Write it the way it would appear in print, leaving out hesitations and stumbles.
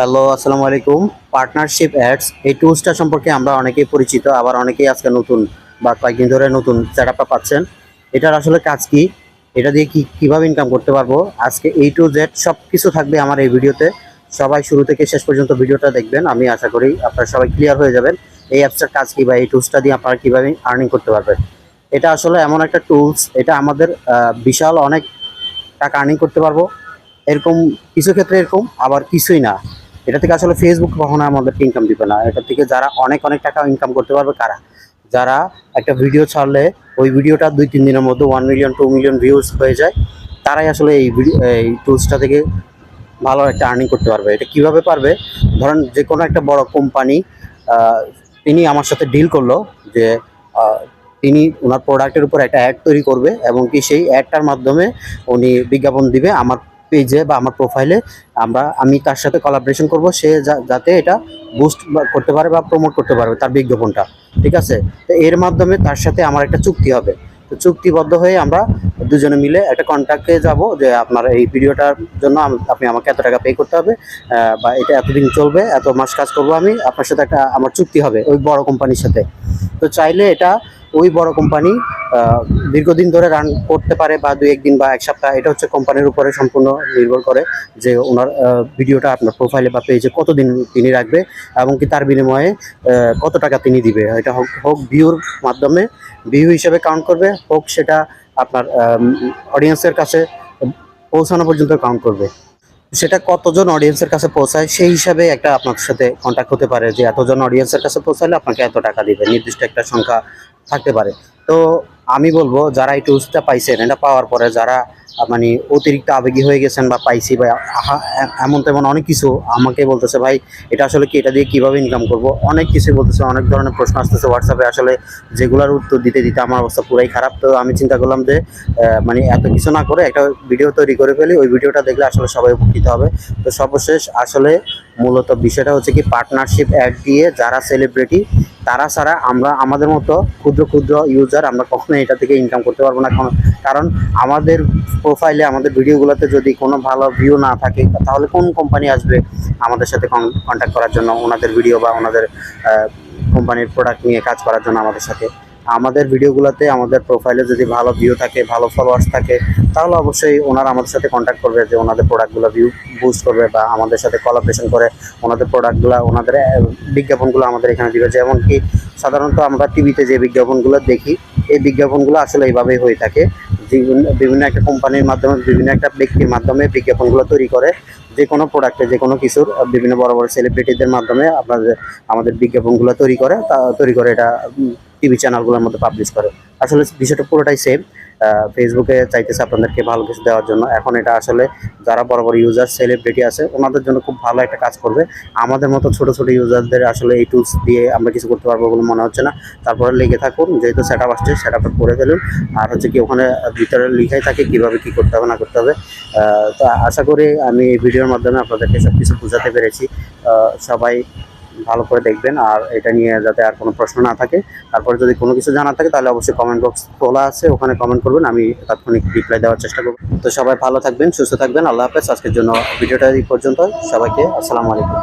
Hello, আসসালামু আলাইকুম। Partnership ads এই টুলসটা সম্পর্কে আমরা অনেকেই পরিচিত, আবার অনেকেই আজকে নতুন বা কয়েকদিন ধরে নতুন সেটআপটা পাচ্ছেন। এটার আসলে কাজ কি, এটা দিয়ে কিভাবে ইনকাম করতে পারবো, আজকে A to Z সব কিছু থাকবে আমার এই ভিডিওতে। সবাই শুরু থেকে শেষ পর্যন্ত ভিডিওটা দেখবেন, আমি আশা করি আপনারা সবাই ক্লিয়ার হয়ে যাবেন এই অ্যাপসটার কাজ কি বা এই টুলসটা দিয়ে আপনারা কীভাবে আর্নিং করতে পারবেন। এটা আসলে এমন একটা টুলস, এটা আমাদের বিশাল অনেক টাকা আর্নিং করতে পারবো। এরকম কিছু ক্ষেত্রে এরকম, আবার কিছুই না। এটা থেকে আসলে ফেসবুক কখনো আমাদেরকে ইনকাম দিবে না। এটা থেকে যারা অনেক অনেক টাকা ইনকাম করতে পারবে কারা, যারা একটা ভিডিও ছাড়লে ওই ভিডিওটা 2-3 দিনের মধ্যে 1 মিলিয়ন 2 মিলিয়ন ভিউজ হয়ে যায়, তারাই আসলে এই টুলসটা থেকে ভালো একটা আর্নিং করতে পারবে। এটা কিভাবে পারবে, ধরেন যে কোনো একটা বড় কোম্পানি তিনি আমার সাথে ডিল করলো যে তিনি ওনার প্রোডাক্টের উপর একটা অ্যাড তৈরি করবে এবং কি সেই অ্যাডটার মাধ্যমে উনি বিজ্ঞাপন দিবে আমার পেজে বা আমার প্রোফাইলে। আমি তার সাথে কোলাবোরেশন করব, সে যাতে এটা বুস্ট করতে পারে বা প্রমোট করতে পারবে তার বিজ্ঞাপনটা। ঠিক আছে, তো এর মাধ্যমে তার সাথে আমার একটা চুক্তি হবে। তো চুক্তিবদ্ধ হয়ে আমরা দুজনে মিলে একটা কন্ট্রাক্টে যাব যে আপনার এই ভিডিওটার জন্য আপনি আমাকে এত টাকা পে করতে হবে, বা এটা এতদিন চলবে, এত মাস কাজ করব, আমি আপনার সাথে একটা আমার চুক্তি হবে ওই বড় কোম্পানির সাথে। তো চাইলে এটা ওই বড় কোম্পানি দীর্ঘদিন ধরে রান করতে পারে, বা 2-1 দিন বা 1 সপ্তাহ, এটা হচ্ছে কোম্পানির উপরে সম্পূর্ণ নির্ভর করে যে ওনার ভিডিওটা আপনার প্রোফাইলে বা পেজে কতদিন তিনি রাখবে এবং কি তার বিনিময়ে কত টাকা তিনি দিবে। এটা হোক ভিউর মাধ্যমে, ভিউ হিসেবে কাউন্ট করবে, হোক সেটা আপনার অডিয়েন্সের কাছে পৌঁছানো পর্যন্ত কাউন্ট করবে। সেটা কতজন অডিয়েন্সের কাছে পৌঁছায় সেই হিসাবে একটা আপনার সাথে কন্ট্যাক্ট হতে পারে যে এতজন অডিয়েন্সের কাছে পৌঁছালে আপনাকে এত টাকা দিবে, নির্দিষ্ট একটা সংখ্যা থাকতে পারে। তো আমি বলবো যারা এই টুলসটা পাইছেন, এটা পাওয়ার পরে যারা মানে অতিরিক্ত আবেগী হয়ে গেছেন বা পাইছি বা এমন তেমন অনেক কিছু আমাকে বলতেছে, ভাই এটা আসলে কি, এটা দিয়ে কীভাবে ইনকাম করব, অনেক কিছু বলতেছে, অনেক ধরনের প্রশ্ন আসতেছে হোয়াটসঅ্যাপে। আসলে যেগুলোর উত্তর দিতে দিতে আমার অবস্থা পুরাই খারাপ। তো আমি চিন্তা করলাম যে মানে এত কিছু না করে একটা ভিডিও তৈরি করে ফেলি, ওই ভিডিওটা দেখলে আসলে সবাই উপকৃত হবে। তো সর্বশেষ আসলে মূলত বিষয়টা হচ্ছে কি, পার্টনারশিপ অ্যাড দিয়ে যারা সেলিব্রিটি তারা ছাড়া আমরা আমাদের মতো ক্ষুদ্র ক্ষুদ্র ইউজার আমরা কখনোই এটা থেকে ইনকাম করতে পারবো না। কারণ আমাদের প্রোফাইলে, আমাদের ভিডিওগুলোতে যদি কোনো ভালো ভিউ না থাকে, তাহলে কোন কোম্পানি আসবে আমাদের সাথে কন্ট্যাক্ট করার জন্য, ওনাদের ভিডিও বা ওনাদের কোম্পানির প্রোডাক্ট নিয়ে কাজ করার জন্য আমাদের সাথে। আমাদের ভিডিওগুলোতে, আমাদের প্রোফাইলে যদি ভালো ভিউ থাকে, ভালো ফলোয়ার্স থাকে, তাহলে অবশ্যই ওনারা আমাদের সাথে কন্ট্যাক্ট করবে যে ওনাদের প্রোডাক্টগুলো ভিউ বুস্ট করবে বা আমাদের সাথে কোলাবোরেশন করে ওনাদের প্রোডাক্টগুলো, ওনাদের বিজ্ঞাপনগুলো আমাদের এখানে দিবে। যেমন কি সাধারণত আমরা টিভিতে যে বিজ্ঞাপনগুলো দেখি, এই বিজ্ঞাপনগুলো আসলে এইভাবেই হয়ে থাকে। বিভিন্ন একটা কোম্পানির মাধ্যমে, বিভিন্ন একটা ব্যক্তির মাধ্যমে বিজ্ঞাপনগুলো তৈরি করে, যে কোনো প্রোডাক্টে, যে কোনো কিছুর বিভিন্ন বড় বড় সেলিব্রিটিদের মাধ্যমে আমাদের বিজ্ঞাপনগুলো তৈরি করে এটা টিভি চ্যানেলগুলোর মধ্যে পাবলিশ করে। আসলে বিষয়টা পুরোটাই সেম। ফেসবুকে চাইতেছে আপনাদেরকে ভালো কিছু দেওয়ার জন্য। এখন এটা আসলে যারা বড় বড় ইউজার সেলিব্রিটি আছে ওনাদের জন্য খুব ভালো একটা কাজ করবে। আমাদের মতো ছোট ছোট ইউজারদের আসলে এই টুলস দিয়ে আমরা কিছু করতে পারবো বলে মনে হচ্ছে না। তারপরে লেগে থাকুন, যেহেতু সেট আপ আসছে সেট আপটা করে ফেলুন। আর হচ্ছে কি, ওখানে ভিতরে লিখাই থাকে কীভাবে কী করতে হবে না করতে হবে। তো আশা করি আমি এই ভিডিওর মাধ্যমে আপনাদেরকে সব কিছু বোঝাতে পেরেছি। সবাই ভালো করে দেখবেন, আর এটা নিয়ে যাতে আর কোনো প্রশ্ন না থাকে। তারপরে যদি কোনো কিছু জানা থাকে তাহলে অবশ্যই কমেন্ট বক্স খোলা আছে, ওখানে কমেন্ট করবেন, আমি তাৎক্ষণিক রিপ্লাই দেওয়ার চেষ্টা করব। তো সবাই ভালো থাকবেন, সুস্থ থাকবেন, আল্লাহ হাফেজ। আজকের জন্য ভিডিওটা এই পর্যন্ত। সবাইকে আসসালামু আলাইকুম।